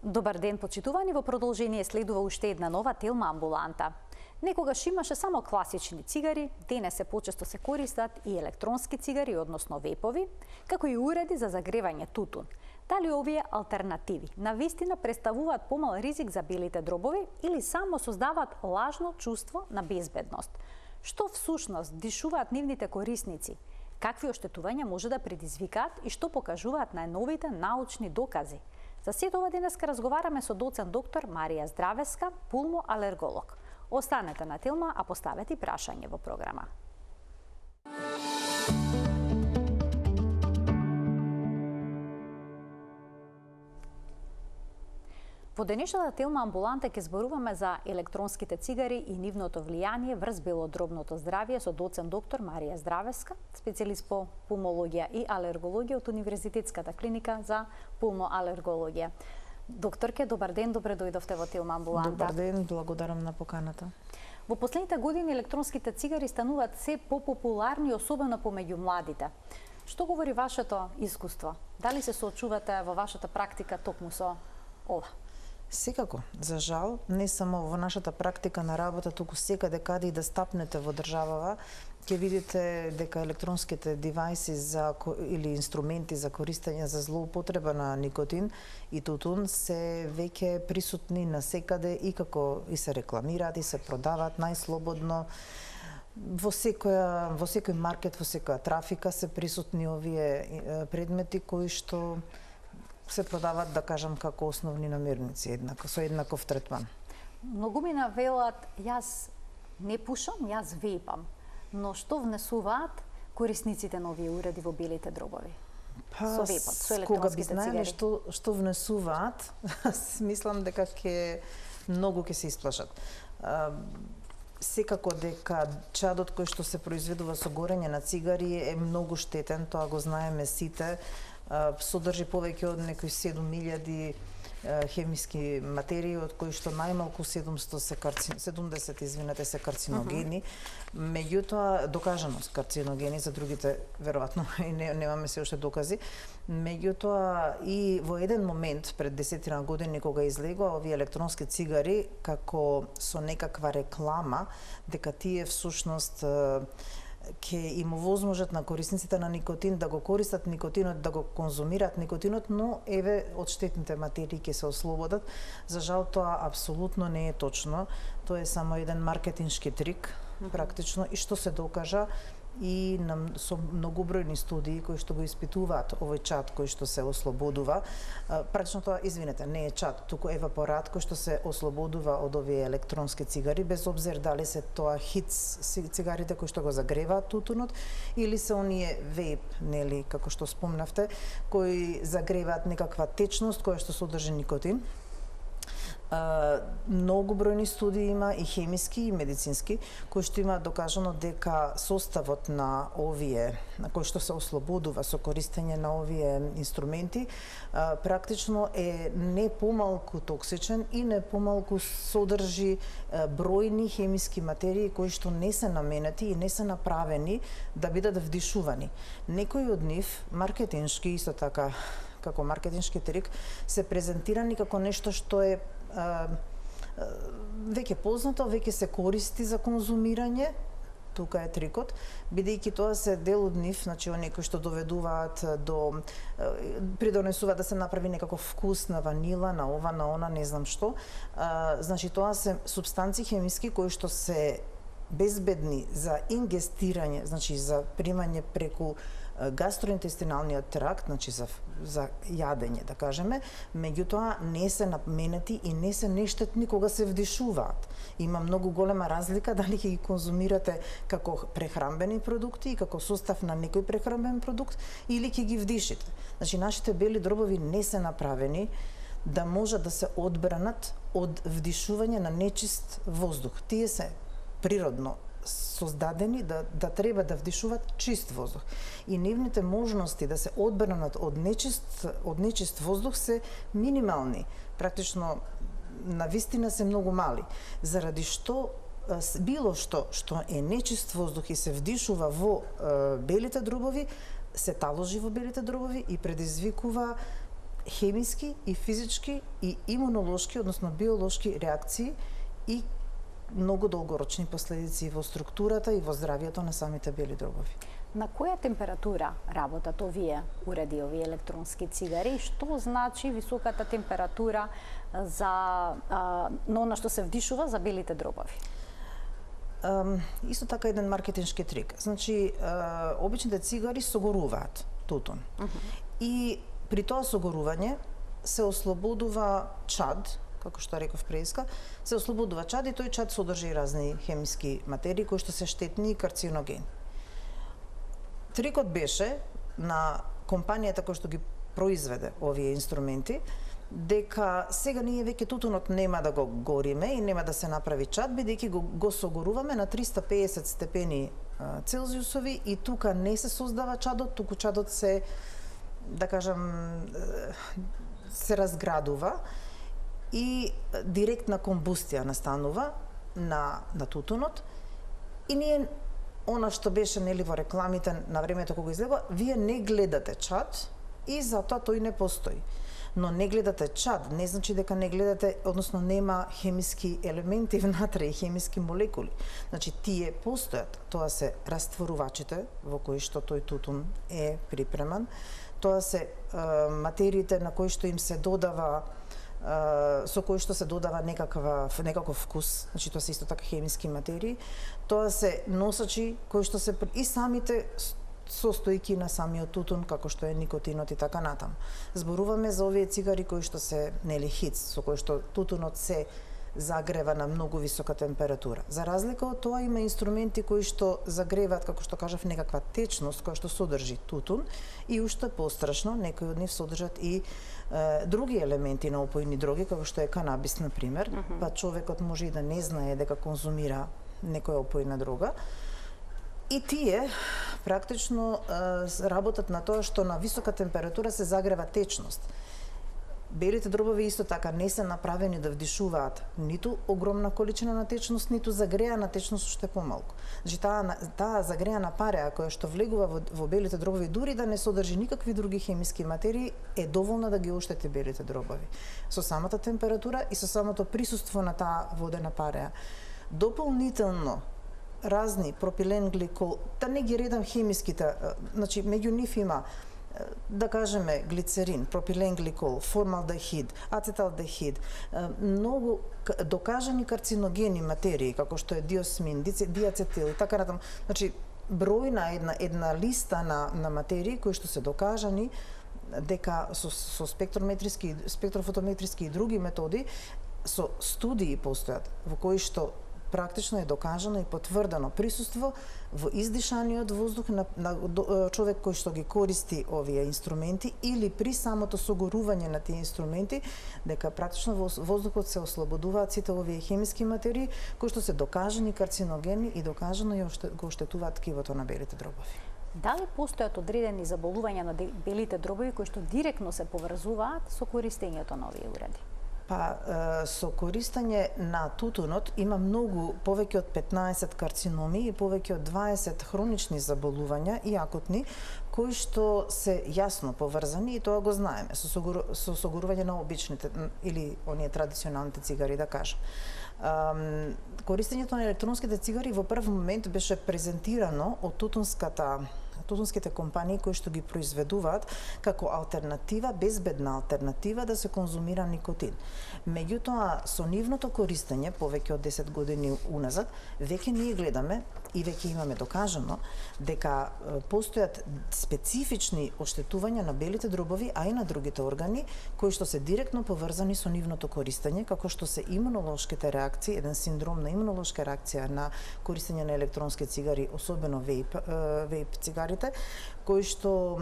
Добар ден, почитувани, во продолжение следува уште една нова Телма амбуланта. Некогаш имаше само класични цигари, денес се почесто се користат и електронски цигари, односно вепови, како и уреди за загревање тутун. Дали овие алтернативи навистина представуваат помал ризик за белите дробови или само создаваат лажно чувство на безбедност? Што всушност дишуваат нивните корисници? Какви оштетувања може да предизвикаат и што покажуваат најновите научни докази? За сето ова денеска разговараме со доцент доктор Марија Здравеска, пулмоалерголог. Останете на Телма, а поставете прашање во програма. Во денешната Телма амбуланта ќе зборуваме за електронските цигари и нивното влијание врз белодробното здравје со доцент доктор Марија Здравеска, специјалист по пулмологија и алергологија од Универзитетската клиника за пулмоалергологија. Докторке, добар ден, добре дојдовте во Телма амбуланта. Добар ден, благодарам на поканата. Во последните години електронските цигари стануваат се попопуларни, особено помеѓу младите. Што говори вашето искуство? Дали се соочувате во вашата практика токму со ова? Секако, за жал, не само во нашата практика на работа, туку секаде каде и да стапнете во државава, ќе видите дека електронските девајси или инструменти за користење за злоупотреба на никотин и тутун се веќе присутни на секаде и како и се рекламираат и се продаваат најслободно. Во секој маркет, во секоја трафика се присутни овие предмети кои што се продават, да кажам, како основни намирници, со еднаков третман. Многумина велат, јас не пушам, јас вејпам. Но што внесуваат корисниците на овие уреди во белите дробови? Со вепот, со електронските цигари? Што внесуваат, мислам дека многу ќе се исплашат. Секако дека чадот кој што се произведува со горење на цигари е многу штетен, тоа го знаеме сите. Содржи повеќе од некои 7000 хемиски материи, од кои што најмалку 70 се карциногени. Меѓутоа, докажано карциногени, за другите веројатно и немаме се уште докази. Меѓутоа, и во еден момент пред 10 години кога излегоа овие електронски цигари како со некаква реклама дека тие всушност ќе им овозможат на корисниците на никотин да го користат никотинот, да го конзумираат никотинот, но еве од штетните материи ќе се ослободат. За жал тоа апсолутно не е точно. Тоа е само еден маркетиншки трик, практично, и што се докажа и со многобројни студии кои што го испитуваат овој чад кој што се ослободува. Практично тоа, извинете, не е чад, туку евапорат кој што се ослободува од овие електронски цигари, без обзир дали се тоа хиц цигарите кои што го загреваат тутунот или се оние вейп, нели, како што спомнавте, кои загреваат некаква течност која што содржи никотин. Многу бројни студии има и хемиски и медицински кои што има докажано дека составот на овие кој што се ослободува со користење на овие инструменти практично е не помалку токсичен и не помалку содржи бројни хемиски материи кои што не се наменети и не се направени да бидат вдишувани. Некои од нив маркетиншки исто така како маркетиншки трик се презентирани како нешто што е веќе познато, веќе се користи за конзумирање. Тука е трикот, бидејќи тоа се дел од нив, значи оние кои што доведуваат до придонесуваат да се направи некаков вкус на ванила, на ова, на она, не знам што. Значи тоа се супстанци хемиски кои што се безбедни за ингестирање, значи за примање преку гастроинтестиналниот тракт, значи за јадење, да кажеме, меѓутоа не се наменети и не се нештетни кога се вдишуваат. Има многу голема разлика дали ќе ги конзумирате како прехранбени продукти и како состав на некој прехранбен продукт или ќе ги вдишите. Значи нашите бели дробови не се направени да можат да се одбранат од вдишување на нечист воздух. Тие се природно создадени да треба да вдишуваат чист воздух. И нивните можности да се одбранат од нечист воздух се минимални. Практично навистина се многу мали. Заради што било што е нечист воздух и се вдишува во белите дробови, се таложи во белите дробови и предизвикува хемиски и физички и имунолошки, односно биолошки реакции и многу долгорочни последици во структурата и во здравието на самите бели дробови. На која температура работат овие уреди, овие електронски цигари? И што значи високата температура за на она што се вдишува за белите дробови? Исто така еден маркетиншки трик. Значи, обичните цигари согоруваат тутун. И при тоа согорување се ослободува чад, како што реков преиска, се ослободува чад и тој чад содржи разни хемиски материи кои што се штетни и карциногени. Трикот беше на компанијата која што ги произведе овие инструменти, дека сега ние веќе тутунот нема да го гориме и нема да се направи чад, бидејќи го согоруваме на 350 степени Целзиусови и тука не се создава чадот, туку чадот се, да кажам, се разградува и директна комбустија настанува на тутунот. И ние, она што беше нели во рекламите на времето кога излегува, вие не гледате чад и затоа тој не постои. Но не гледате чад, не значи дека не гледате, односно нема хемиски елементи внатре и хемиски молекули. Значи тие постојат, тоа се растворувачите во кои што тој тутун е припреман, тоа се материите на кои што им се додава со кои што се додава некаков вкус, значи тоа се исто така хемиски материи, тоа се носачи кои што се и самите состојки на самиот тутун, како што е никотинот и така натаму. Зборуваме за овие цигари кои што се нели хиц, со кои што тутунот се загрева на многу висока температура. За разлика од тоа има инструменти кои што загреваат, како што кажав, некаква течност која што содржи тутун и уште пострашно, некои од нив содржат и други елементи на опојни дроги, како што е канабис, на пример, па човекот може и да не знае дека конзумира некоја опојна дрога. И тие практично работат на тоа што на висока температура се загрева течност. Белите дробови исто така не се направени да вдишуваат ниту огромна количина на течност, ниту загреана течност уште помалку. Значи таа загреана пареа која што влегува во белите дробови, дури да не содржи никакви други хемиски материи, е доволна да ги оштети белите дробови. Со самата температура и со самото присуство на таа водена пареа. Дополнително разни пропилен гликол, да не ги редам хемиските, значи меѓу нив има, да кажеме, глицерин, пропилен гликол, формалдехид, ацеталдехид, многу докажани карциногени материи, како што е диосмин, диацетил и така натаму. Значи, бројна една листа на материи кои што се докажани дека со спектрофотометриски и други методи, со студии постојат во кои што практично е докажано и потврдено присуство во издишаниот воздух на човек кој што ги користи овие инструменти или при самото согорување на тие инструменти, дека практично во воздухот се ослободуваат сите овие хемиски материи кои што се докажани карциногени и докажано го оштетуваат ткивото на белите дробови. Дали постојат одредени заболувања на белите дробови кои што директно се поврзуваат со користењето на овие уреди? Па, со користење на тутунот има многу, повеќе од 15 карциноми и повеќе од 20 хронични заболувања и акутни, кои што се јасно поврзани и тоа го знаеме со согорување на обичните или оние традиционалните цигари, да кажам. Користењето на електронските цигари во прв момент беше презентирано од тутунските компании кои што ги произведуваат како алтернатива, безбедна алтернатива да се конзумира никотин. Меѓутоа, со нивното користење, повеќе од 10 години уназад, веќе ние гледаме и веќе имаме докажано дека постојат специфични оштетувања на белите дробови, а и на другите органи, кои што се директно поврзани со нивното користење, како што се имунолошките реакции, еден синдром на имунолошка реакција на користење на електронски цигари, особено вейп цигарите, кои што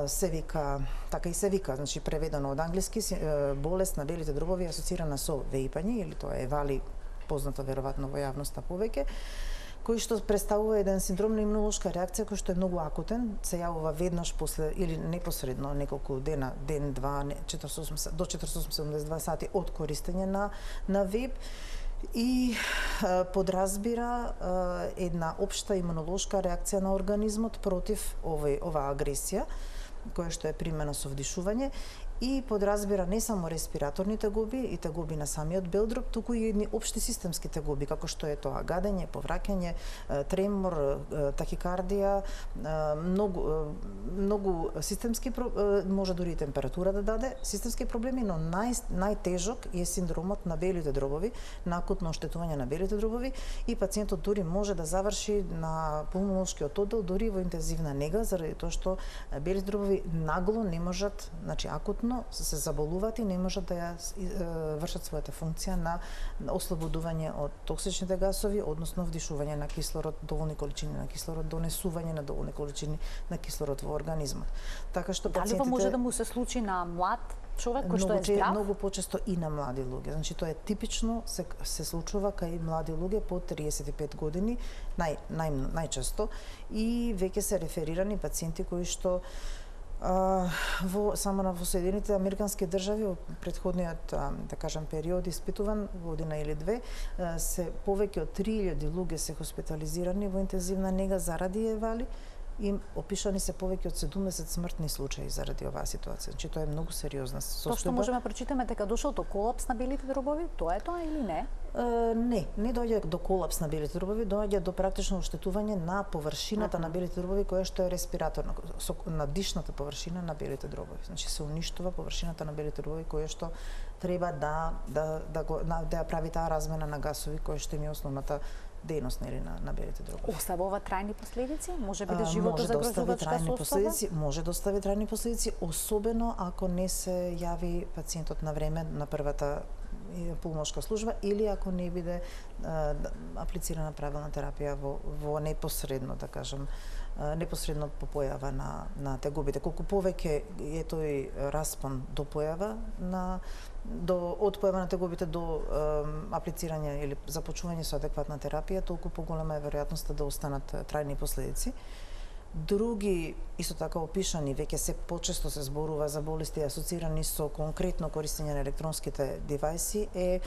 се вика, така и се вика, значи преведено од англиски, болест на белите дробови асоцирана со вејпање, или тоа е вали познато веројатно во јавноста повеќе, кој што представува еден синдром на имунолошка реакција кој што е многу акутен, се јавува веднаш после или непосредно неколку дена, ден-два, до 48-72 сати од користење на вейп и подразбира една општа имунолошка реакција на организмот против оваа агресија која што е примена со вдишување и подразбира не само респираторни тегоби и тегоби на самиот белдроб, туку и едни општи системски тегоби, како што е тоа гадење, повраќање, тремор, тахикардија, многу системски може дури и температура да даде, системски проблеми, но најтежок е синдромот на белите дробови, на акутно оштетување на белите дробови, и пациентот дури може да заврши на пулмолошкиот оддел, дури во интензивна нега, заради тоа што белите дробови нагло не можат, значи акутно се заболуваат и не можат да ја вршат својата функција на ослободување од токсичните гасови, односно вдишување на кислород, доволни количини на кислород, донесување на доволни количини на кислород во организмот. Така што пациентите... Дали може да му се случи на млад човек кој што е здрав? Многу почесто и на млади луѓе. Значи тоа е типично, се случува кај млади луѓе по 35 години, најчесто, и веќе се реферирани пациенти кои што само во Соединените Американски држави во претходниот, да кажам, период испитуван, година или две, се повеќе од 3000 луѓе се хоспитализирани во интензивна нега заради евали, и опишани се повеќе од 70 смртни случаи заради оваа ситуација. Значи тоа е многу сериозна состојба. Тоа што можеме да прочитаме дека дошол до колапс на белите дробови, тоа е тоа или не? Не доаѓа до колапс на белите дробови, доаѓа до практично оштетување на површината на белите дробови, која што е респираторна, на дишната површина на белите дробови. Значи се уништува површината на белите дробови, која што треба да ја прави таа размена на гасови, која што е основната дејност на белите дробови. Оставува трајни последици? Може би да животот загрозувачка состојба? Може да остави трајни последици, особено ако не се јави пациентот на време на првата пулмолошка служба или ако не биде аплицирана правилна терапија во непосредно, да кажам, непосредно по појава на тегобите. Колку повеќе е тој распон до појава од појава на тегобите до аплицирање или започнување со адекватна терапија, толку поголема е веројатноста да останат трајни последици. Други, исто така опишани, веќе се почесто се зборува за болести асоцирани со конкретно користење на електронските девајси, е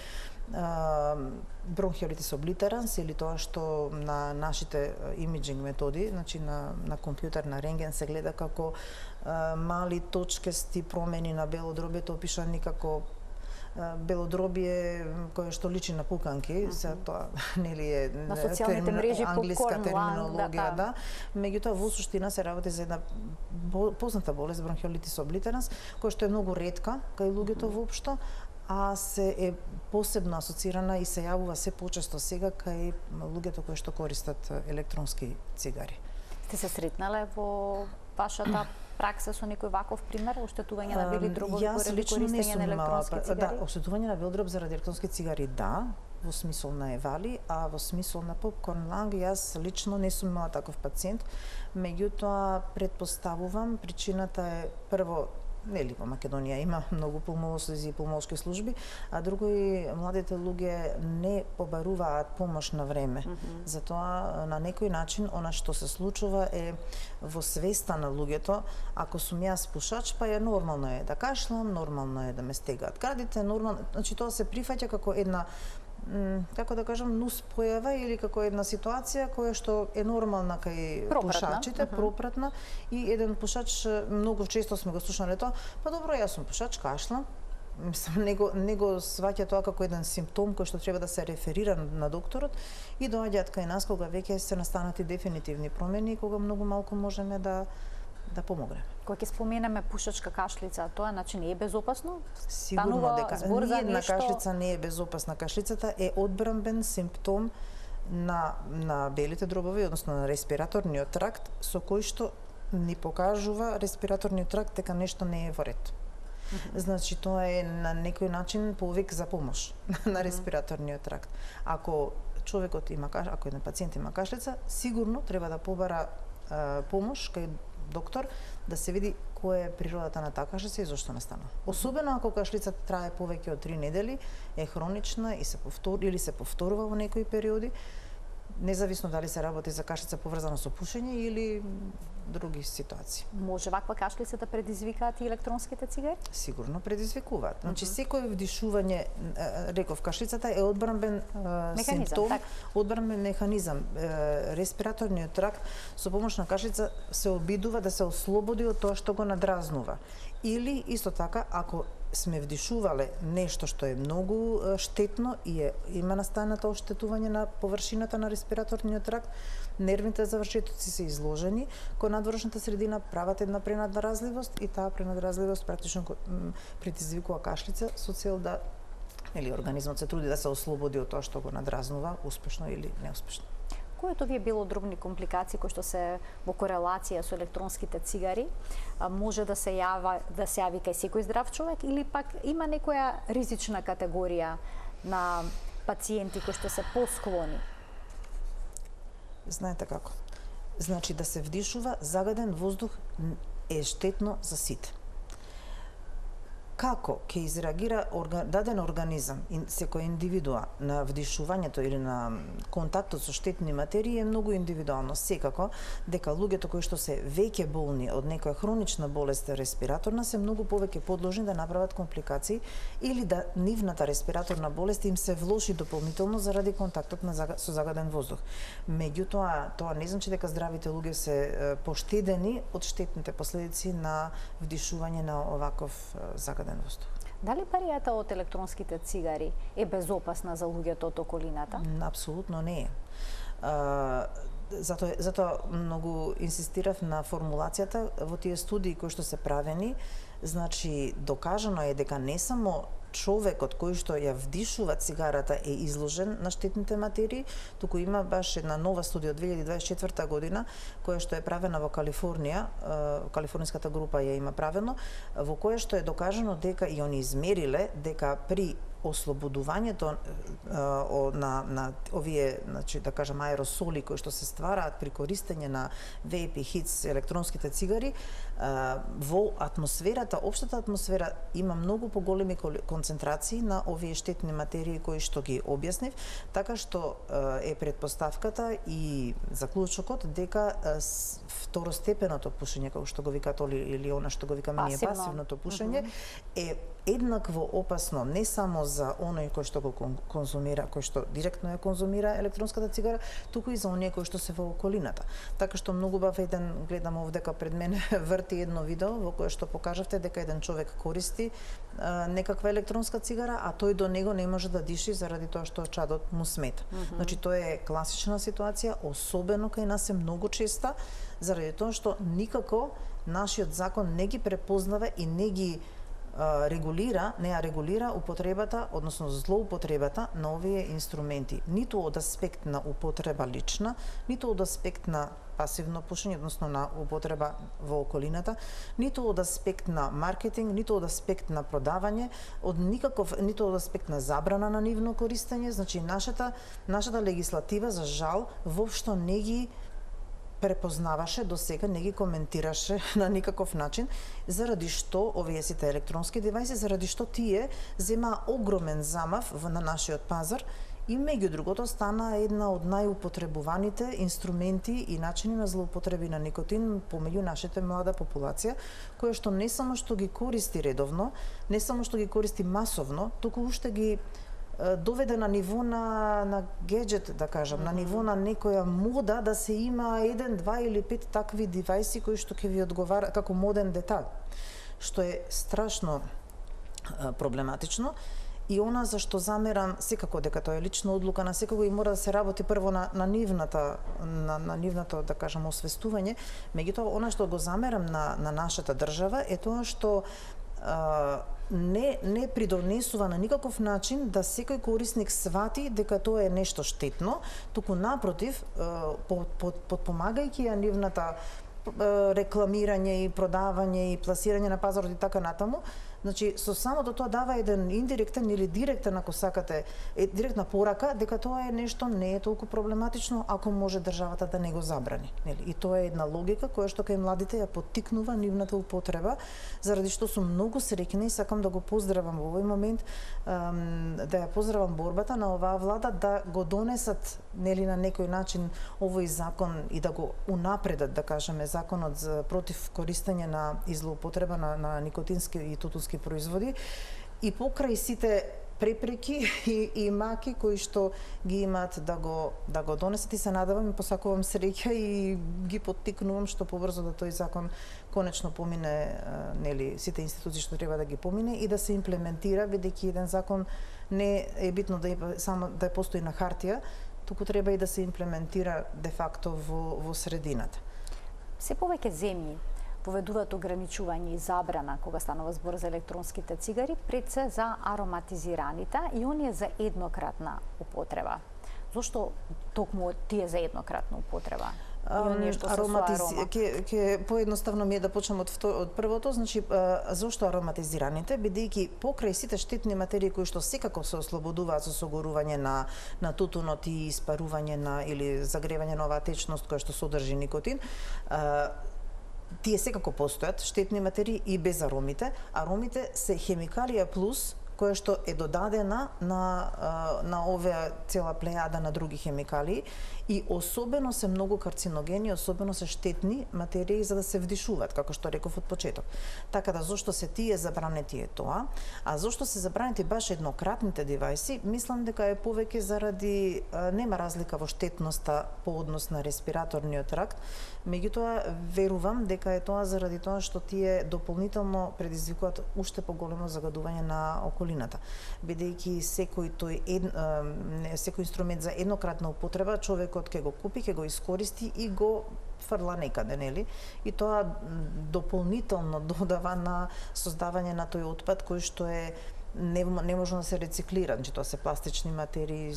бронхиолитис облитеранс, или тоа што на нашите имиджинг методи, значи на компјутер, на рентген, се гледа како мали точкасти промени на белодробието, опишани како белодробие кое што личи на пуканки, се тоа нели е на социјалните мрежи англиска терминологија, да. Меѓутоа во суштина се работи за една позната болест, бронхиолитис облитеранс, која што е многу ретка кај луѓето воопшто, а се е посебно асоцирана и се јавува се почесто сега кај луѓето кои што користат електронски цигари. Сте се сретнале во вашата пракса со некој ваков пример, оштетување на бели дробови поради користење на електронски цигари? Да, оштетување на бел дроб заради електронски цигари, да, во смисол на евали, а во смисол на попкорн ланг, јас лично не сум имала таков пациент, меѓутоа предпоставувам причината е прво, нели во Македонија има многу пулмолози и пулмолошки служби, а друго и младите луѓе не побаруваат помош на време. Затоа на некој начин она што се случува е во свеста на луѓето, ако сум јас пушач, па е нормално е да кашлам, нормално е да ме стегаат градите, нормално, значи тоа се прифаќа како една, како да кажам, нус појава или како една ситуација која што е нормална кај пушачите, пропратна, и еден пушач, многу често сме го слушнале тоа, па добро, јас сум пушач, кашлам, мислам, не го сваќа тоа како еден симптом кој што треба да се реферира на докторот, и доаѓаат кај нас кога веќе се настанати дефинитивни промени и кога многу малку можеме да помогнеме. Кога ќе споменеме пушачка кашлица, тоа значи не е безопасно? Сигурно дека ниедна кашлица не е безопасна. Кашлицата е одбранбен симптом на белите дробови, односно на респираторниот тракт, со кој што ни покажува респираторниот тракт дека нешто не е во ред. Значи тоа е на некој начин повик за помош на респираторниот тракт. Ако човекот има ако еден пациент има кашлица, сигурно треба да побара помош кај доктор да се види која е природата на таа кашлица и зошто настанува. Особено ако кашлицата трае повеќе од 3 недели, е хронична и се повторува во некои периоди, независно дали се работи за кашлица поврзана со пушење или други ситуации. Може ваква кашлица да предизвикаат и електронските цигари? Сигурно предизвикуваат. Значи секој вдишување, реков, кашлицата е одбранбен симптом, одбранбен механизам. Респираторниот тракт со помош на кашлица се обидува да се ослободи од тоа што го надразнува. Или исто така, ако сме вдишувале нешто што е многу штетно и има настанато оштетување на површината на респираторниот тракт, нервните завршетоци се изложени кон надворешната средина, прават една пренадразливост и таа пренадразливост практично предизвикува кашлица со цел да организмот се труди да се ослободи од тоа што го надразнува, успешно или неуспешно. Кои од овие белодробни компликации кои што се во корелација со електронските цигари може да се јави кај секој здрав човек или пак има некоја ризична категорија на пациенти кои што се посклони? Знаете како? Значи да се вдишува загаден воздух е штетно за сите. Како ќе изреагира даден организам и секоја индивидуа на вдишувањето или на контактот со штетни материи е многу индивидуално. Секако дека луѓето кои што се веќе болни од некоја хронична болест респираторна се многу повеќе подложни да направат компликации или да нивната респираторна болест им се влоши дополнително заради контактот со загаден воздух. Меѓутоа, тоа не значи дека здравите луѓе се поштедени од штетните последици на вдишување на оваков загаден воздух. Дали паријата од електронските цигари е безопасна за луѓето од околината? Апсолутно не е. Затоа многу инсистирав на формулацијата во тие студии кои што се правени. Значи, докажано е дека не само човекот кој што ја вдишува цигарата е изложен на штетните материи, туку има баш една нова студија од 2024 година која што е правена во Калифорнија, калифорниската група ја има правено, во која што е докажано дека и они измериле дека при ослободувањето на овие, значи да кажам, аеросоли кои што се ствараат при користење на вейп и хиц, електронските цигари, во атмосферата, општата атмосфера има многу поголеми концентрации на овие штетни материи кои што ги објаснив, така што е предпоставката и заклучокот дека второстепеното пушење, како што го викаат или она што го викаме ние пасивното пушење, е еднакво опасно не само за оној кој што го конзумира, кој што директно ја конзумира електронската цигара, туку и за оние кои што се во околината. Така што многу бав гледам овдека пред мене врти едно видео во кое што покажавте дека еден човек користи некаква електронска цигара, а тој до него не може да диши заради тоа што чадот му смета. Значи тоа е класична ситуација, особено кај нас е многу честа, заради тоа што никако нашиот закон не ги препознава и не ја регулира употребата, односно злоупотребата на овие инструменти, ниту од аспект на употреба лична, ниту од аспект на пасивно пушење, односно на употреба во околината, ниту од аспект на маркетинг, ниту од аспект на продавање, ниту од аспект на забрана на нивно користење. Значи нашата легислатива за жал воопшто не ги препознаваше до сега, не ги коментираше на никаков начин, заради што овие сите електронски девајси, заради што тие зема огромен замав на нашиот пазар и меѓу другото стана една од најупотребуваните инструменти и начини на злоупотреби на никотин помеѓу нашата млада популација, која што не само што ги користи редовно, не само што ги користи масовно, туку уште ги доведе на ниво на геджет, да кажам, на ниво на некоја мода да се има 1, 2 или 5 такви девајси кои што ќе ви одговара како моден детал, што е страшно проблематично. И она за што замерам, секако дека тоа е лична одлука на секого и мора да се работи прво на нивното, да кажам, освестување. Меѓутоа, она што го замерам на нашата држава е тоа што не придонесува на никаков начин да секој корисник свати дека тоа е нешто штетно, туку напротив, потпомагајќи ја нивната рекламирање и продавање и пласирање на пазарот и така натаму, значи со самото тоа дава еден индиректен или директен, ако сакате, директна порака дека тоа е нешто не е толку проблематично ако може државата да не го забрани, нели? И тоа е една логика која што кај младите ја поттикнува нивната употреба, заради што сум многу среќна и сакам да го поздравам во овој момент, да ја поздравам борбата на оваа влада да го донесат, нели, на некој начин овој закон и да го унапредат, да кажеме, законот против користење на и злоупотреба на никотински и тутунски производи, и покрај сите препреки и маки кои што ги имаат да го донесат, и се надевам и посакувам среќа и ги поттикнувам што побрзо да тој закон конечно помине, нели, сите институции што треба да ги помине и да се имплементира, бидејќи еден закон не е битно само да постои на хартија, туку треба и да се имплементира де факто во средината. Се повеќе земји поведуваат ограничување и забрана кога станува збор за електронските цигари, пред се за ароматизираните и оние за еднократна употреба. Зошто токму тие за еднократна употреба? Ке поедноставно ми е да почнем од првото, значи зошто ароматизираните, бидејќи покрај сите штетни материи кои што секако се ослободуваат со согорување на тутунот и испарување или загревање на оваа течност која што содржи никотин, тие секако постојат, штетни материи и без аромите. Аромите се хемикалија плюс која што е додадена на оваа цела плејада на други хемикалии и особено се многу карциногени, особено се штетни материи за да се вдишуваат, како што реков од почеток. Така да зошто се тие забранети е тоа, а зошто се забранети баш еднократните девајси, мислам дека е повеќе заради нема разлика во штетноста по однос на респираторниот тракт, меѓутоа верувам дека е тоа заради тоа што тие дополнително предизвикуваат уште поголемо загадување на околината, бидејќи секој инструмент за еднократна употреба човекот ќе го купи, ќе го искористи и го фрла некаде, нели? И тоа дополнително додава на создавање на тој отпад кој што е не може да се рециклира, значи тоа се пластични материи,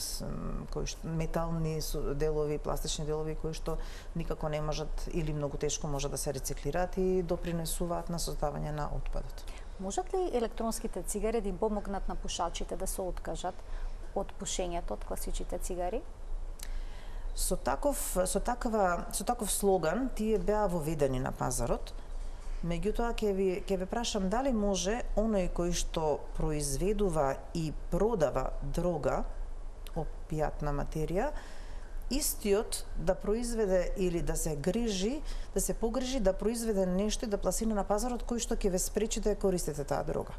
метални делови, пластични делови кои што никако не можат или многу тешко може да се рециклираат и допринесуваат на создавање на отпадот. Можат ли електронските цигари да им помогнат на пушачите да се откажат од пушењето од класичните цигари? Со таков слоган тие беа воведени на пазарот. Меѓутоа ќе ве прашам дали може оној кој што произведува и продава дрога, опијатна материја, истиот да произведе или да се погрижи да произведе нешто и да пласира на пазарот кој што ќе ве спречи да ја користите таа дрога.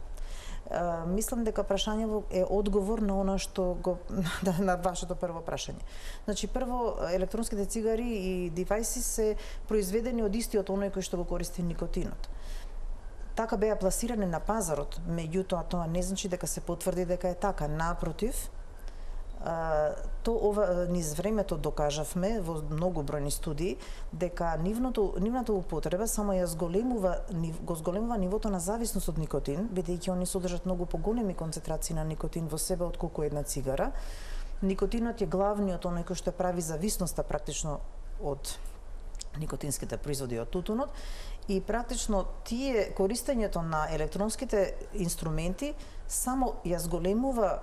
Мислам дека прашањето е одговор на она што на вашето прво прашање. Значи прво електронските цигари и девајси се произведени од истиот оној кој што го користи никотинот. Така беа пласирани на пазарот, меѓутоа тоа не значи дека се потврди дека е така, напротив, низ времето докажавме во многу бројни студии дека нивната употреба само го зголемува нивото на зависност од никотин, бидејќи они содржат многу поголеми концентрации на никотин во себе отколку една цигара. Никотинот е главниот оној кој што прави зависноста практично од никотинските производи од тутунот и практично користењето на електронските инструменти само ја зголемува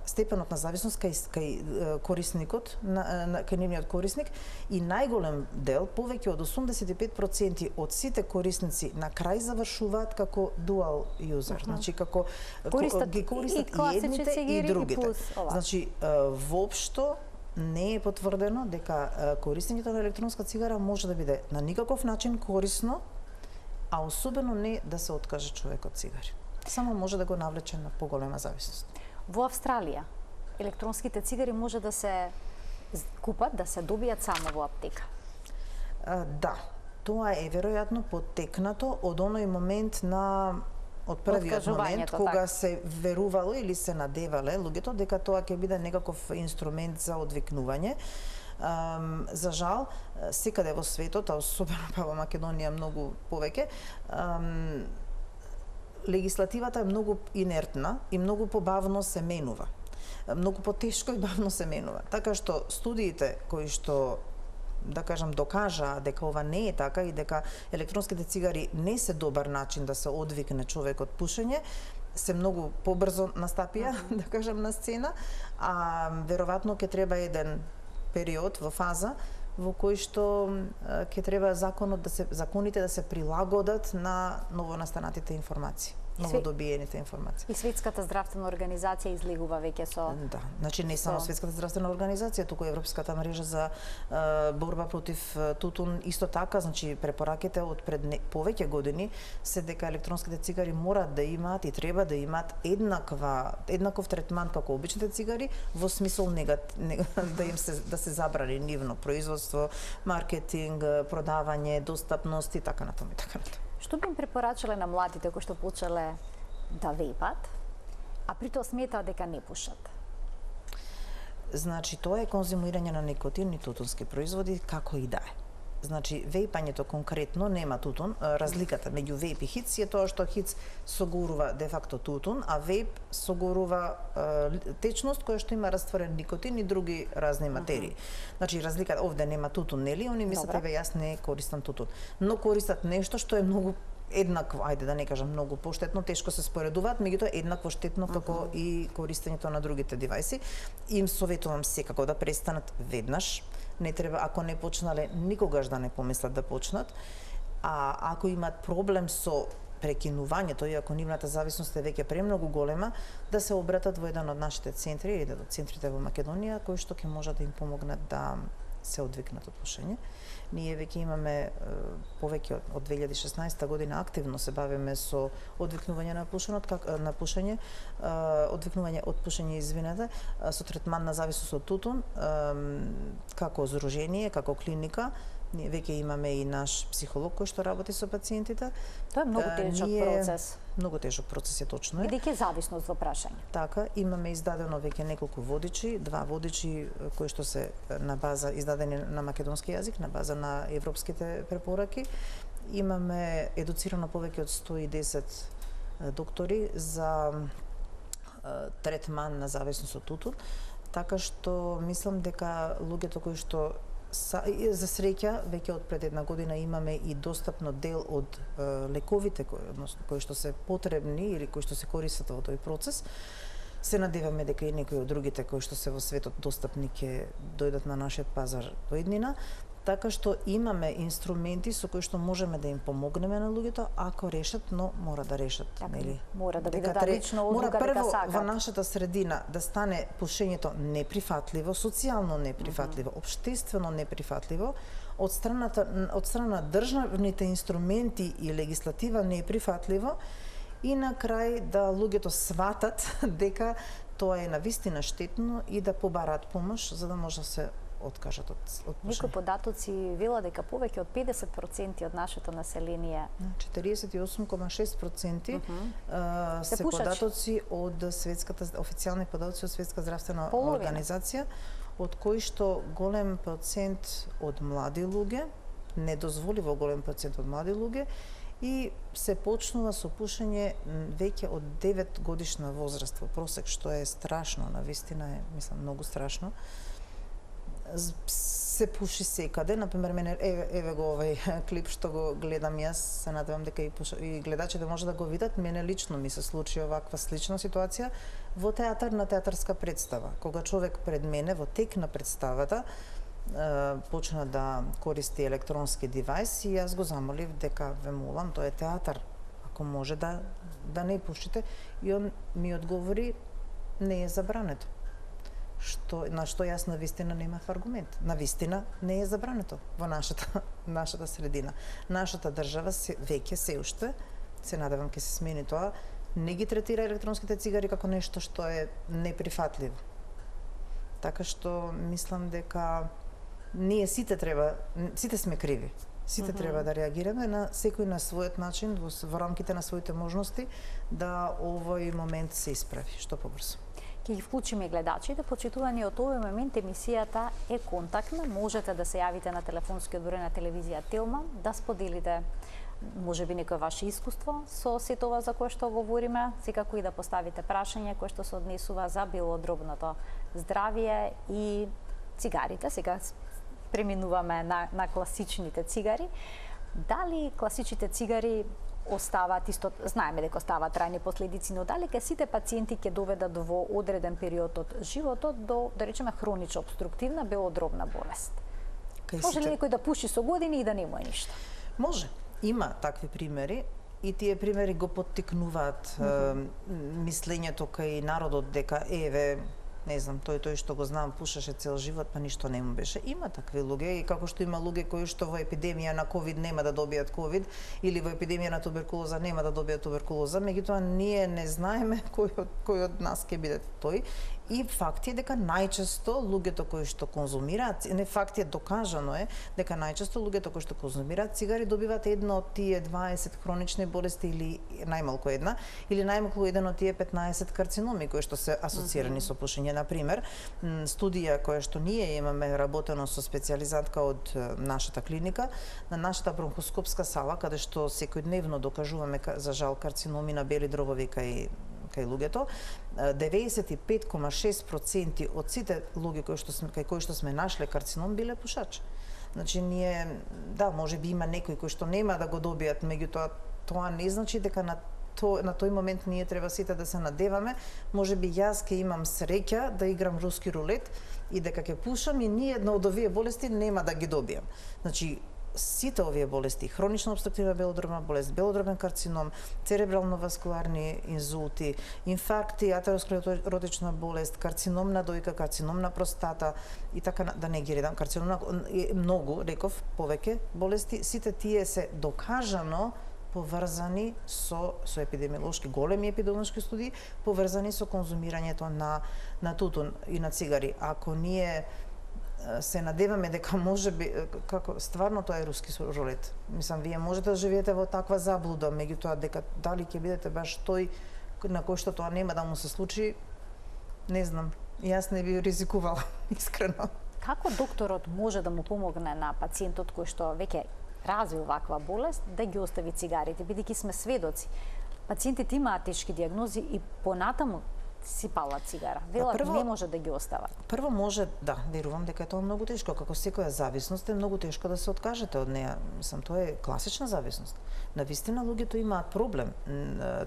степенот на зависност кај корисникот, кај нивниот корисник, и најголем дел, повеќе од 85% од сите корисници на крај завршуваат како dual user, значи како ги користат и едните и другите. Значи воопшто не е потврдено дека користењето на електронска цигара може да биде на никаков начин корисно, а особено не да се откаже човек од цигари. Само може да го навлече на поголема зависност. Во Австралија електронските цигари може да се купат, да се добијат само во аптека. Да, тоа е веројатно поттекнато од оној момент од првиот момент кога се верувало или се надевале луѓето дека тоа ќе биде некаков инструмент за одвикнување. За жал, секаде во светот, а особено во Македонија многу повеќе, легислативата е многу инертна и многу побавно се менува. Многу потешко и бавно се менува. Така што студиите кои што докажаа дека ова не е така и дека електронските цигари не се добар начин да се одвикне човек од пушење, се многу побрзо настапија, на сцена, а веројатно ќе треба еден период во фаза во кој што ќе треба законите да се прилагодат на новонастанатите информации. новодобиените информации. И Светската здравствена организација излегува веќе со... Да, значи не само Светската здравствена организација, туку Европската мрежа за борба против тутун исто така, значи препораките од пред повеќе години се дека електронските цигари морат да имаат и треба да имаат еднаков третман како обичните цигари, во смисол да се забрани нивно производство, маркетинг, продавање, достапност и така натаму и така натаму. Што би им препорачале на младите кои што почеле да вејпат, а при тоа сметаат дека не пушат? Значи, тоа е конзумирање на никотин и тутунски производи, како и да е. Значи, вејпањето конкретно нема тутун. Разликата меѓу вејп и хиц е тоа што хиц согорува де факто тутун, а вејп согорува течност која што има растворен никотин и други разни материи. Значи, разликата овде нема тутун, нели? Они мислат, еве јас не користам тутун. Но користат нешто што е многу еднакво, ајде да не кажам многу поштетно, тешко се споредуваат, меѓутоа еднакво штетно како и користењето на другите девајси. Им советувам секако да престанат веднаш. Не треба, ако не почнале, никогаш да не помислат да почнат. А ако имаат проблем со прекинувањето и ако нивната зависност е веќе премногу голема, да се обратат во еден од нашите центри или до центрите во Македонија, кои што ќе можат да им помогнат да се одвикнат од пушење. Ние веќе имаме повеќе од 2016 година активно се бавиме со одвикнување на пушење, одвикнување од пушење, извинете, со третман на зависност од тутун, како здружение, како клиника. Ние веќе имаме и наш психолог кој што работи со пациентите. Тоа е многу тежок процес. Многу тежок процес е, точно е. Бидејќи зависност во прашање. Така, имаме издадено веќе неколку водичи, 2 водичи кои што се на база издадени на македонски јазик, на база на европските препораки. Имаме едуцирано повеќе од 110 доктори за третман на зависност од тутун, така што мислам дека луѓето кои што за среќа, веќе од пред една година имаме и достапно дел од лековите кои што се потребни или кои што се користат во тој процес. Се надеваме дека и некои од другите кои што се во светот достапни ќе дојдат на нашиот пазар во иднина. Така што имаме инструменти со кои што можеме да им помогнеме на луѓето ако решат, но мора да решат, нели? Мора да биде лично одлука дека сакат. Во нашата средина да стане пушењето неприфатливо, социјално неприфатливо, општествено неприфатливо, од страна на државните инструменти и легислатива неприфатливо, и на крај да луѓето сватат дека тоа е навистина штетно и да побараат помош за да може да се откажат од пушење. Некои податоци вела дека повеќе од 50% од нашето население 48,6% се податоци од официјални податоци од Светска здравствена организација, од кои што голем процент од млади луѓе, недозволиво голем процент од млади луѓе, и се почнува со пушење веќе од 9 годишна возраст во просек, што е страшно, навистина е, мислам, многу страшно. Се пуши секаде, например, мене еве го овој клип што го гледам јас, се надевам дека и гледачите може да го видат, мене лично ми се случи оваква слична ситуација во театар, на театарска представа, кога човек пред мене во тек на представата почна да користи електронски девајс и јас го замолив дека ве молам, тоа е театар, ако може да не пушите, и он ми одговори не е забрането. На што јас навистина немав аргумент. Навистина не е забрането во нашата средина. Нашата држава веќе се уште, се надевам ќе се смени тоа, не ги третира електронските цигари како нешто што е неприфатливо. Така што мислам дека ние сите сме криви. Сите треба да реагираме на секој на својот начин, во рамките на своите можности, да овој момент се исправи што побрзо. Ќе ги вклучиме гледачите. Почитувани, од овој момент емисијата е контактна. Можете да се јавите на телефонскиот број на телевизија Телма, да споделите можеби некој ваше искуство со сето ова за кое што говориме, секако и да поставите прашање кое што се однесува за белодробното здравје и цигарите. Сега преминуваме на класичните цигари. Дали класичните цигари оставаат исто, знаеме дека оставаат трајни последици, но дали ке сите пациенти ќе доведат во одреден период од животот до, да речеме, хронична обструктивна белодробна болест? Може ли некој да пуши со години и да не му е ништо? Може. Има такви примери и тие примери го поттикнуваат мислењето кај народот дека еве, не знам, тој што го знам пушеше цел живот, па ништо не му беше. Има такви луѓе, и како што има луѓе кои што во епидемија на ковид нема да добијат ковид, или во епидемија на туберкулоза нема да добијат туберкулоза, меѓутоа ние не знаеме кој од нас ќе биде тој. И факт е дека најчесто луѓето кои што конзумираат, не факт е, докажано е дека најчесто луѓето кои што конзумираат цигари добиваат една од тие 20 хронични болести или најмалку една, или најмалку еден од тие 15 карциноми кои што се асоцирани со пушење. Например, студија која што ние имаме работено со специјализантка од нашата клиника, на нашата бронхоскопска сала, каде што секојдневно докажуваме за жал карциноми на бели дробови кај луѓето, 95,6% од сите луѓе кај кои што сме нашле карцином биле пушачи. Значи ние, да, може би има некои кои што нема да го добијат, меѓутоа тоа не значи дека на тој момент ние треба сите да се надеваме. Може би јас ќе имам среќа да играм руски рулет и дека ќе пушам и ни една од овие болести нема да ги добијам. Значи сите овие болести, хронична обструктивна белодробна болест, белодробен карцином, церебрално-васкуларни инзулти, инфаркти, атеросклеротична болест, карцином на дојка, карцином на простата и така, да не ги редам, карцином на многу, реков, повеќе болести, сите тие се докажано поврзани со епидемиолошки, големи епидемиолошки студии, поврзани со конзумирањето на тутун и на цигари. Ако ние се надеваме дека може би, како стварно тоа е руски рулет. Мислам, вие можете да живеете во таква заблуда, меѓутоа дека дали ќе бидете баш тој на кој што тоа нема да му се случи, не знам. Јас не би ризикувала, искрено. Како докторот може да му помогне на пациентот кој што веќе развил ваква болест да ги остави цигарите, бидејќи сме сведоци? Пациентите имаат тешки диагнози и понатаму си палат цигара. Велат не може да ги остават. Прво може, да, верувам дека е тоа многу тешко. Како секоја зависност е многу тешко да се откажете од неа. Мислам, тоа е класична зависност. Навистина луѓето имаат проблем.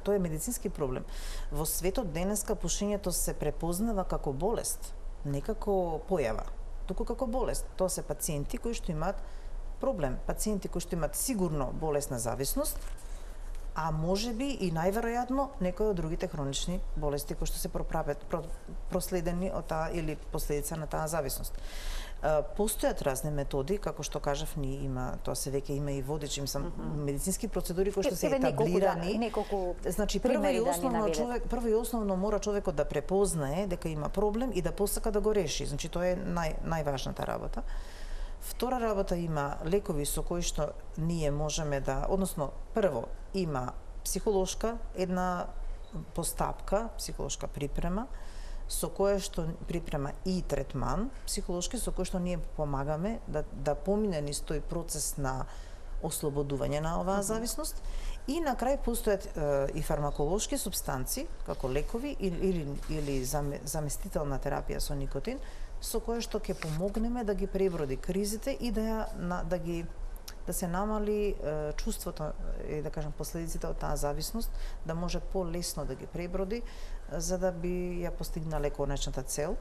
Тоа е медицински проблем. Во светот денеска пушењето се препознава како болест, не како појава, туку како болест. Тоа се пациенти кои што имаат проблем, пациенти кои што имаат сигурно болесна зависност, а може би и најверојатно некои од другите хронични болести кои што се проследени од таа или последица на таа зависност. Постојат разни методи, како што кажав, тоа се веќе има и водичи, мислам, медицински процедури кои што се етаблирани. Значи прво и основно мора човекот да препознае дека има проблем и да посака да го реши. Значи тоа е најважната работа. Втора работа, има лекови со кои што ние можеме да, односно, прво има психолошка една постапка, психолошка припрема, со која што припрема и третман психолошки, со кој што ние помагаме да помине низ тој процес на ослободување на оваа зависност. И на крај постојат и фармаколошки супстанци, како лекови или заместителна терапија со никотин, со која што ќе помогнеме да ги преброди кризите и да се намали чувството и да кажам последиците од таа зависност, да може полесно да ги преброди за да би ја постигнале конечната цел.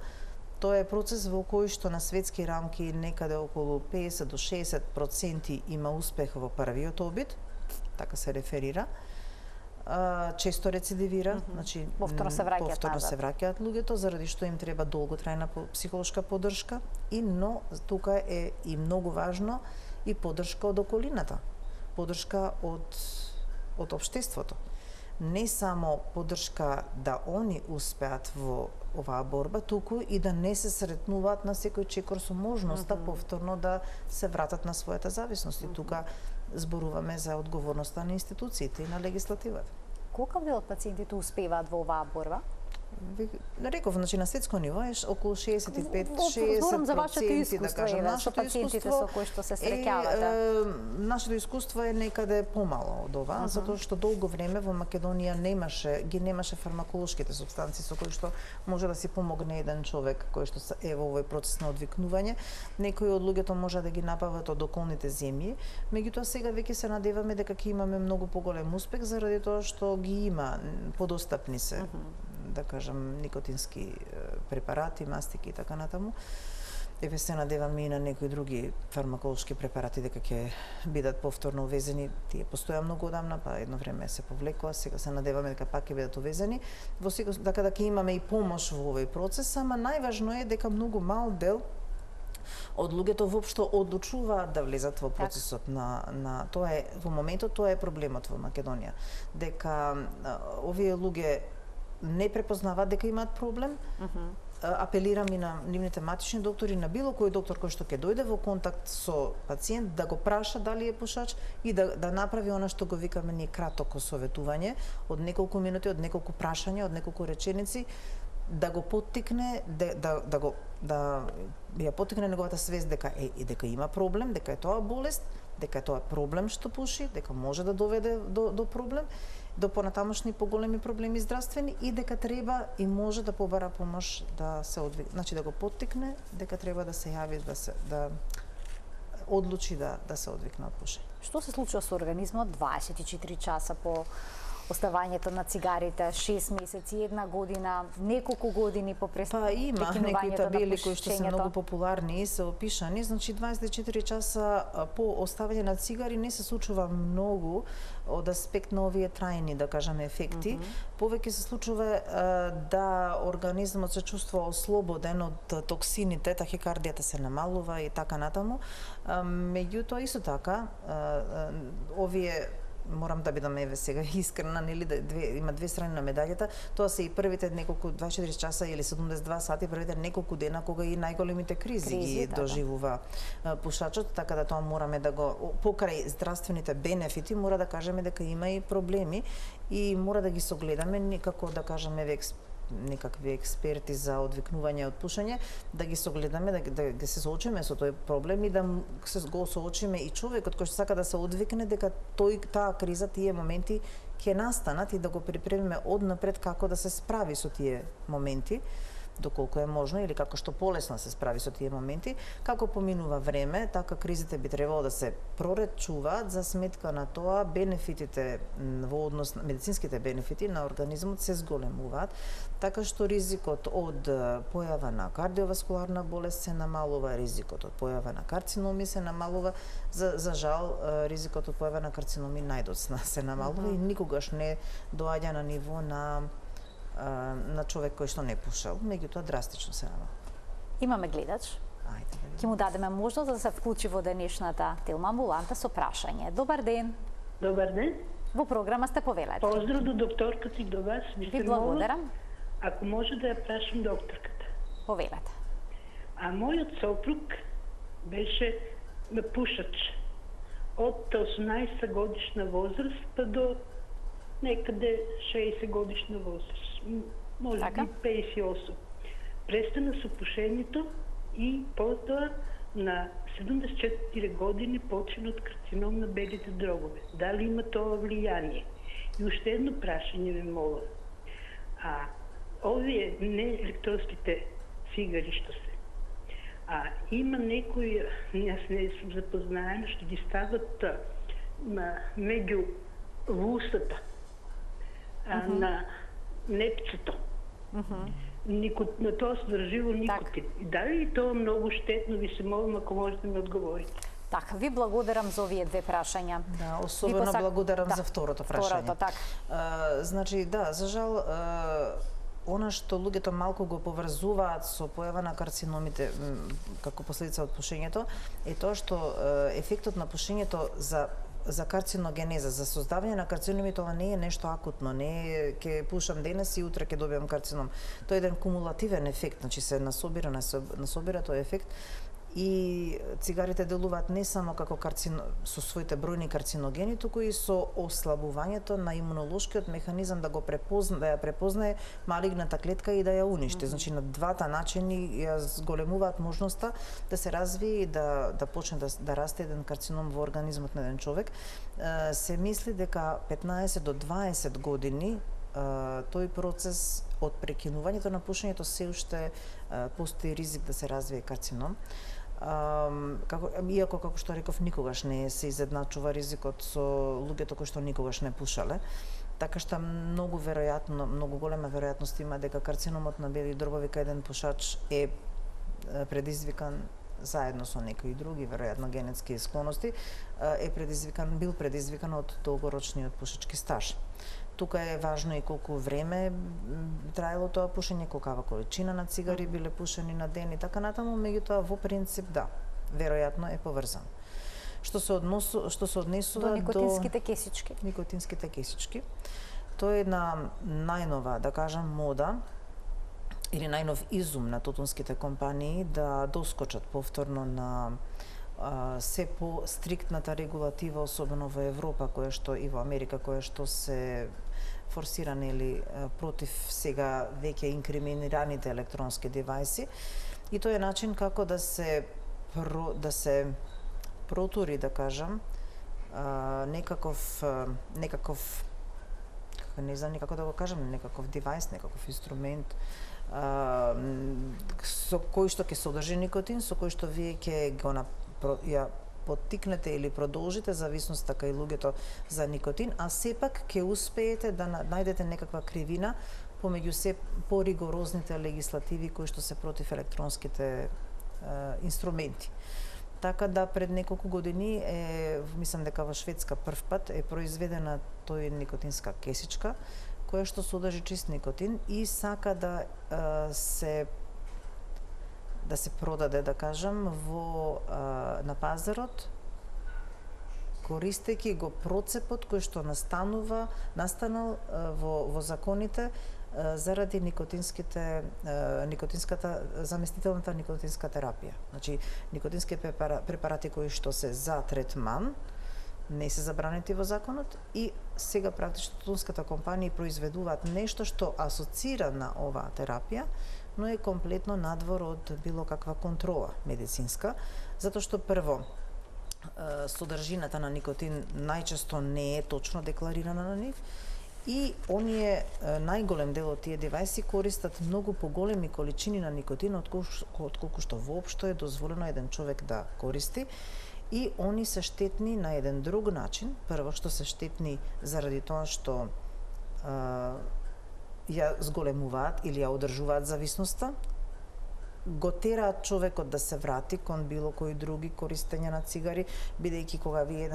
Тоа е процес во кој што на светски рамки некаде околу 50 до 60% има успех во првиот обид, така се реферира. Често рецидивира, значи повторно се враќаат луѓето, заради што им треба долготрајна психолошка поддршка, но тука е и многу важно и поддршка од околината, поддршка од општеството. Не само поддршка да они успеат во оваа борба, туку и да не се сретнуваат на секој чекор со можноста повторно да се вратат на својата зависност. И тука зборуваме за одговорноста на институциите и на легислативата. Колку дел од пациентите успеваат во оваа борба? Реков, значи на светско ниво е околу 65-60%, за вашето искуство, да кажам. Нашето пациентите со кои што се среќавате. Нашето искуство е некаде помало од ова, затоа што долго време во Македонија немаше фармаколошките супстанции со кои што може да си помогне еден човек кој што е во овој процес на одвикнување. Некои од луѓето може да ги набават од околните земји, меѓутоа сега веќе се надеваме дека ќе имаме многу поголем успех заради тоа што ги има, подостапни се, да кажам, никотински препарати, мастики и така натаму. еве се надеваме и на некои други фармаколошки препарати дека ќе бидат повторно увезени. Тие постоја многу одамна, па едно време се повлекоа, сега се надеваме дека пак ќе бидат увезени. Во секој дека ќе имаме и помош во овој процес, ама најважно е дека многу мал дел од луѓето воопшто одлучуваат да влезат во процесот на тоа е во моментот тоа е проблемот во Македонија, дека овие луѓе не препознаваат дека имаат проблем. Апелирам и на нивните матични доктори, на било кој доктор кој што ќе дојде во контакт со пациент, да го праша дали е пушач и да направи она што го викаме ние кратко советување од неколку минути, од неколку прашања, од неколку реченици, да го поттикне, да ја поттикне неговата свест дека дека има проблем, дека е тоа болест, дека е тоа проблем што пуши, дека може да доведе до проблем, до понатамошни поголеми проблеми здравствени и дека треба и може да побара помош да се одвикне, значи да го поттикне дека треба да се јави, да одлучи да се одвикне од пушење. Што се случува со организмот 24 часа по оставањето на цигарите, 6 месеци, 1 година, неколку години по Па има некои табели кои што се многу популарни и се опишани, значи 24 часа по оставање на цигари не се случува многу од аспект на овие трајни, да кажеме, ефекти. Повеќе се случува да организмот се чувствува ослободен од токсините, тахикардијата се намалува и така натаму. Меѓутоа исто така овие морам да бидам еве сега искрена, нели, има две страни на медаљата. Тоа се и првите неколку 24 часа или 72 сати, првите неколку дена кога и најголемите кризи ги доживува пушачот, така да тоа мораме да го покрај здравствените бенефити, мора да кажеме дека има и проблеми и мора да ги согледаме некако, да кажеме, некакви експерти за одвикнување од пушење, да ги согледаме, да се соочиме со тој проблем и да го соочиме и човекот кој што сака да се одвикне, дека таа криза, тие моменти ќе настанат и да го припремиме однапред како да се справи со тие моменти, доколку е можно, или како што полесно се справи со тие моменти. Како поминува време, така кризите би требало да се проречуваат за сметка на тоа бенефитите во однос на медицинските бенефити на организмот се зголемуваат, така што ризикот од појава на кардиоваскуларна болест се намалува, ризикот од појава на карциноми се намалува, за жал ризикот од појава на карциноми најдоцна се намалува и никогаш не доаѓа на ниво на човек кој што не пушел, меѓутоа драстично се намалува. Имаме гледач. Ќе му дадеме можност да се вклучи во денешната Телма амбуланта со прашање. Добар ден. Добар ден. Во програма сте, повелете. Поздрав до докторката и до вас. Ви благодарам. Ако може да ја прашам докторката. Повелете. А мојот сопруг беше пушач од 18 годишна возраст па до некаде 60 годишна возраст. Може би 58. Престана со пушењето и потоа на 74 години почина од карцином на белите дробови. Дали има тоа влијание? И уште едно прашање ве молам. Овие не електронските цигари што се, има некои, јас не сум запознаена, што ги стават меѓу вусата на непцето. На тоа содрживо никотин. Дали тоа многу штетно, ви се молам ако можете да ми одговорите. Така, ви благодарам за овие две прашања. Да, особено благодарам за второто прашање. Значи, да, за жал, она што луѓето малку го поврзуваат со појава на карциномите како последица од пушењето е тоа што ефектот на пушењето за карциногенеза, за создавање на карциноми, тоа не е нешто акутно, не е ќе пушам денес и утре ќе добиам карцином. Тоа е еден кумулативен ефект, значи се насобира тој ефект и цигарите делуваат не само како со своите бројни карциногени, туку и со ослабувањето на имунолошкиот механизам да ја препознае малигната клетка и да ја уништи. Значи на двата начини ја зголемуваат можноста да се развие и да почне да расте еден карцином во организмот на еден човек. Се мисли дека 15 до 20 години тој процес од прекинувањето на пушењето се уште постои ризик да се развие карцином. Иако, како што реков, никогаш не се изедначува ризикот со луѓето кои што никогаш не пушале, така што многу голема веројатност има дека карциномот на бели дробови кај еден пушач е предизвикан заедно со некои други, веројатно генетски склоности, бил предизвикан од долгорочниот пушечки стаж. Тука е важно и колку време траело тоа пушење, колкава количина на цигари биле пушени на ден и така натаму, меѓутоа во принцип да, веројатно е поврзан. Што се однесува до никотинските кесички. Никотинските кесички. Тоа е една најнова, да кажам, мода или најнов изум на тутунските компании да доскочат повторно на се по стриктната регулатива, особено во Европа, која што и во Америка, која што се форсирани или против сега веќе инкриминираните електронски девајси. И тој е начин како да се протури, да кажам, некаков не знам никако да го кажам, некаков девајс, некаков инструмент со кој што ќе содржи никотин, со кој што вие ќе го ја поттикнете или продолжите зависноста кај луѓето за никотин, а сепак ќе успеете да најдете некаква кривина помеѓу се поригорозните легислативи кои што се против електронските инструменти. Така да пред неколку години мислам дека во Шведска првпат е произведена тој никотинска кесичка која што содржи чист никотин и сака да се продаде, да кажам, на пазарот, користејќи го процепот кој што настанал во законите заради заместителната никотинска терапија. Значи, никотински препарати кои што се за третман не се забранети во законот и сега практично тутунската компанија произведуваат нешто што асоцира на оваа терапија, но е комплетно надвор од било каква контрола медицинска, затоа што прво содржината на никотин најчесто не е точно декларирана на нив и оние најголем дел од тие девајси користат многу поголеми количини на никотин отколку што воопшто е дозволено еден човек да користи. И они се штетни на еден друг начин. Прво што се штетни заради тоа што ја зголемуваат или ја одржуваат зависноста, го тераат човекот да се врати кон било кои други користења на цигари, бидејќи кога ви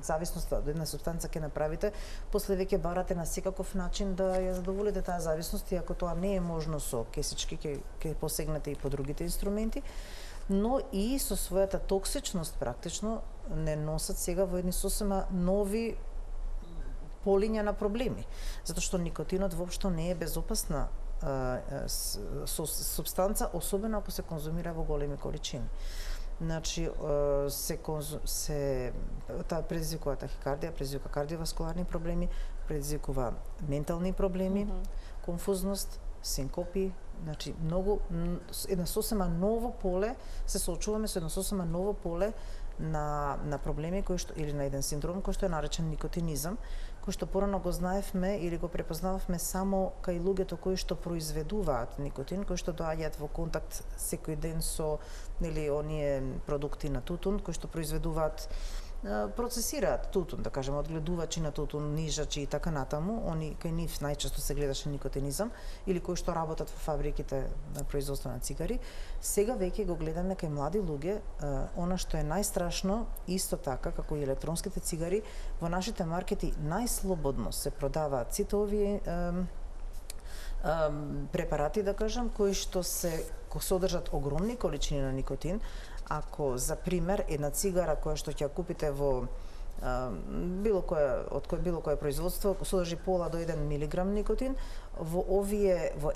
зависност од една супстанца ќе направите, после веќе барате на секаков начин да ја задоволите таа зависност и ако тоа не е можно со кесички, ќе посегнете и по другите инструменти, но и со својата токсичност практично не носат сега во едни сосема нови полиња на проблеми, затоа што никотинот воопшто не е безопасна супстанца, особено ако се конзумира во големи количини. Значи, таа предизвикува тахикардија, предизвикува кардиоваскуларни проблеми, предизвикува ментални проблеми, конфузност, синкопи, значи една сосема ново поле, се соочуваме со едно сосема ново поле на проблеми кои што или на еден синдром кој што е наречен никотинизам, кој што порано го знаевме или го препознававме само кај луѓето кои што произведуваат никотин, кои што доаѓаат во контакт секој ден со оние продукти на тутун, кои што произведуваат процесираат тутун, да кажеме, одгледувачи на тутун, нижачи и така натаму, они кај нив најчесто се гледаше никотинизам, или кои што работат во фабриките на производство на цигари. Сега веќе го гледаме кај млади луѓе, она што е најстрашно, исто така како и електронските цигари, во нашите маркети најслободно се продаваат сите овие препарати, да кажам, кои што се содржат огромни количини на никотин. Ако, за пример, една цигара која што ќе купите во било кое производство содржи пола до 1 милиграм никотин, во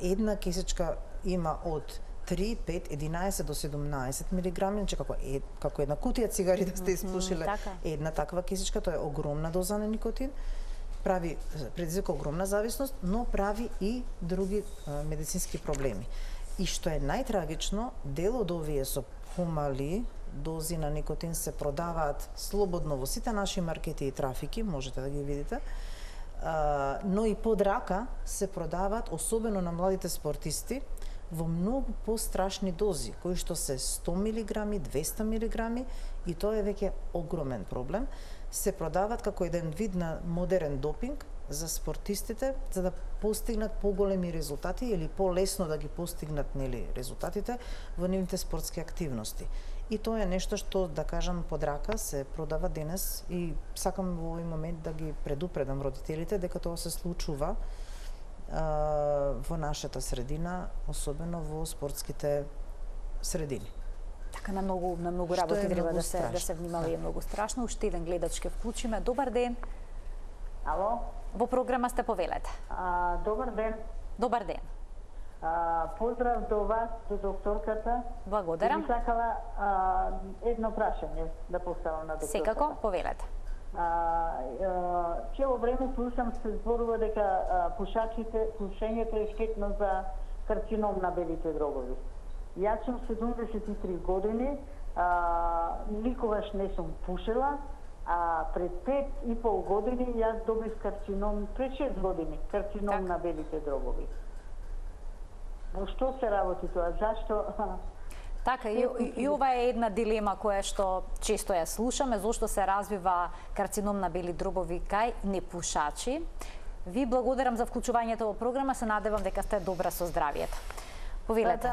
една кесичка има од 3, 5, 11 до 17 милиграми, значи како една кутија цигари да сте испушиле една таква кесичка, тоа е огромна доза на никотин, предизвика огромна зависност, но прави и други медицински проблеми. И што е најтрагично, дел од овие со помали дози на никотин се продаваат слободно во сите наши маркети и трафики, можете да ги видите, но и под рака се продаваат, особено на младите спортисти, во многу пострашни дози, кои што се 100 милиграми, 200 милиграми, и тоа е веќе огромен проблем. Се продаваат како еден вид на модерен допинг, за спортистите за да постигнат поголеми резултати или полесно да ги постигнат нели резултатите во нивните спортски активности. И тоа е нешто што, да кажам, под рака се продава денес и сакам во овој момент да ги предупредам родителите дека тоа се случува во нашата средина, особено во спортските средини. Така на многу работи треба да се внимава и е многу страшно. Уште еден гледач ке вклучиме. Добар ден. Ало? Во програма сте, повелете. Добар ден. Добар ден. Поздрав до вас, до докторката. Благодарам. Би сакала едно прашање да поставам на докторката. Секако, повелете. Цело време слушам се зборува дека пушењето е штетно за карцином на белите дробови. Јас сум 73 години, никогаш не сум пушела, а пред 5,5 години јас добив карцином, пред 6 години, карцином на белите дробови. Во што се работи тоа? Зашто? Така, и ова е една дилема која што често ја слушаме, зошто се развива карцином на бели дробови кај непушачи. Ви благодарам за вклучувањето во програма, се надевам дека сте добра со здравието. Повелете.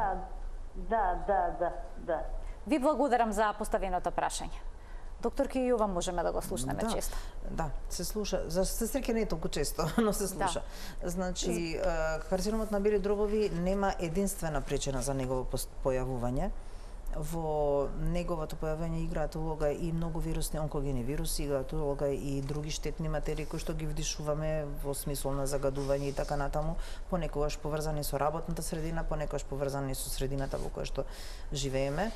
Да. Ви благодарам за поставеното прашање. Докторки, и ова можеме да го слушнеме често. Да, се слуша. За среќа не е толку често, но се слуша. Значи, карциномот на бели дробови нема единствена причина за негово појавување. Во неговото појавување играат улога и многу вирусни онкогени вируси, играат улога и други штетни материи кои што ги вдишуваме во смисол на загадување и така натаму, понекогаш поврзани со работната средина, понекогаш поврзани со средината во која што живееме.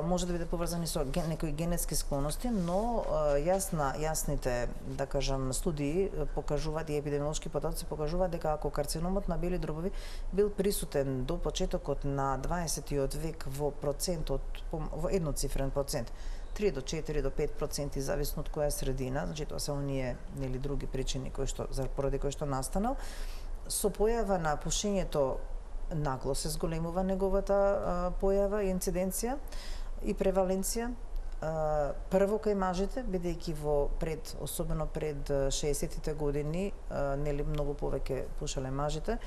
Може да биде поврзани со некои генетски склоности, но јасните, да кажам, студии покажуваат и епидемиолошки податоци покажуваат дека ако карциномот на бели дробови бил присутен до почетокот на 20-тиот век во во едноцифрен процент, 3 до 4 до 5% зависно од која средина, значи тоа се оние нели други причини кои што поради кои што настанал, со појава на пушењето нагло се зголемува неговата појава и инциденција и преваленција. Прво кај мажите, бидејќи особено пред 60-тите години, нели многу повеќе пушеле мажите,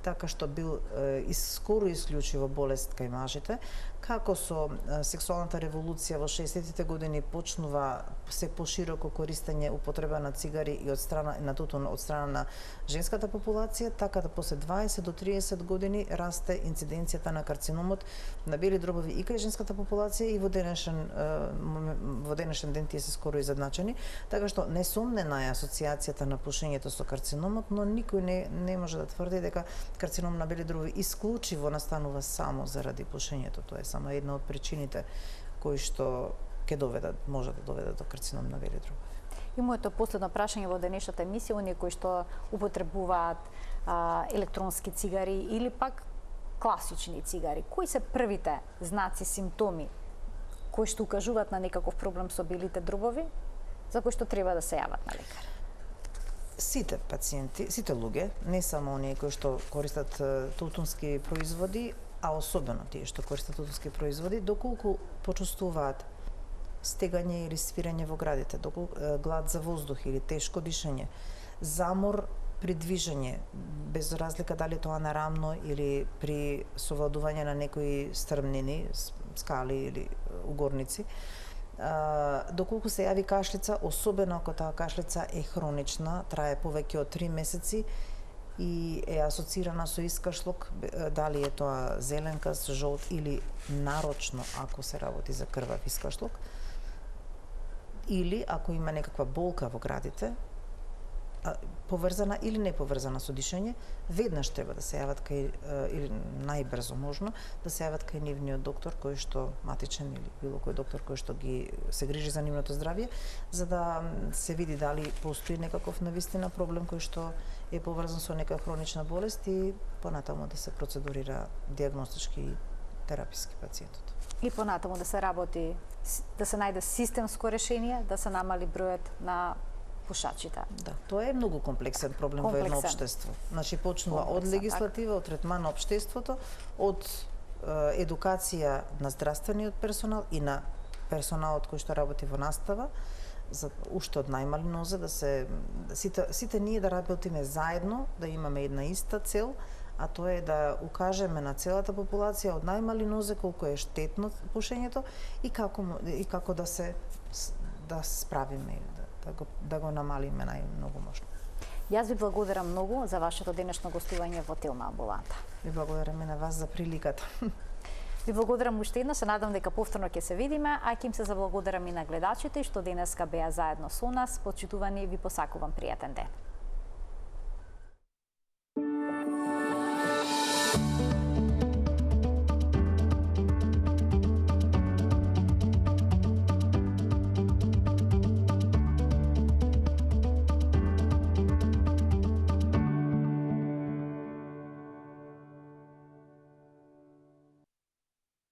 така што бил скоро исклучиво болест кај мажите, како со сексуалната револуција во 60-тите години почнува се пошироко користење употреба на цигари и од страна на тутун од страна на женската популација, така да после 20 до 30 години расте инциденцијата на карциномот на бели дробови и кај женската популација и во денешен ден тие се скоро изедначени, така што несомнена е асоциацијата на пушењето со карциномот, но никој не може да тврди дека карцином на бели дробови исклучиво настанува само заради пушењето. Тоа е само една од причините кои што може да доведат до карцином на бели дробови. И моето последно прашање во денешната емисија, оние кои што употребуваат електронски цигари или пак класични цигари, кои се првите знаци, симптоми кои што укажуваат на некаков проблем со белите дробови, за кои што треба да се јават на лекар? Сите пациенти, сите луѓе, не само оние кои што користат тутунски производи, а особено тие што користат тутунски производи, доколку почувствуваат стегање или свирање во градите, глад за воздух или тешко дишење, замор при движење, без разлика дали тоа нарамно или при совладување на некои стрмнини, скали или угорници, доколку се јави кашлица, особено ако таа кашлица е хронична, трае повеќе од 3 месеци и е асоцирана со искашлок, дали е тоа зеленкаст, жолт или нарочно ако се работи за крвав искашлок, или ако има некаква болка во градите, поврзана или не поврзана со дишење, веднаш треба да се јават кај, или најбрзо можно, да се јават кај нивниот доктор, кој што матичен или било кој доктор кој што се грижи за нивното здравје, за да се види дали постои некаков навистина проблем кој што е поврзан со нека хронична болест и понатаму да се процедурира дијагностички и тераписки пациентот. И понатаму да се работи, да се најде системско решение, да се намали бројот на пушачите. Да, тоа е многу комплексен проблем во едно општество. Значи почнува од легислатива, од третман на општеството, од едукација на здравствениот персонал и на персоналот кој што работи во настава, за уште од најмали нозе да се сите ние да работиме заедно, да имаме една иста цел, а тоа е да укажеме на целата популација од најмали нозе колку е штетно пушењето и како да се справиме, да го намалиме најмногу можно. Јас ви благодарам многу за вашето денешно гостување во Телма амбуланта. Ви благодарам и на вас за приликата. Ви благодарам уште еднаш, се надам дека повторно ќе се видиме, а ќе им се заблагодарам и на гледачите што денеска беа заедно со нас. Почитувани, ви посакувам пријатен ден.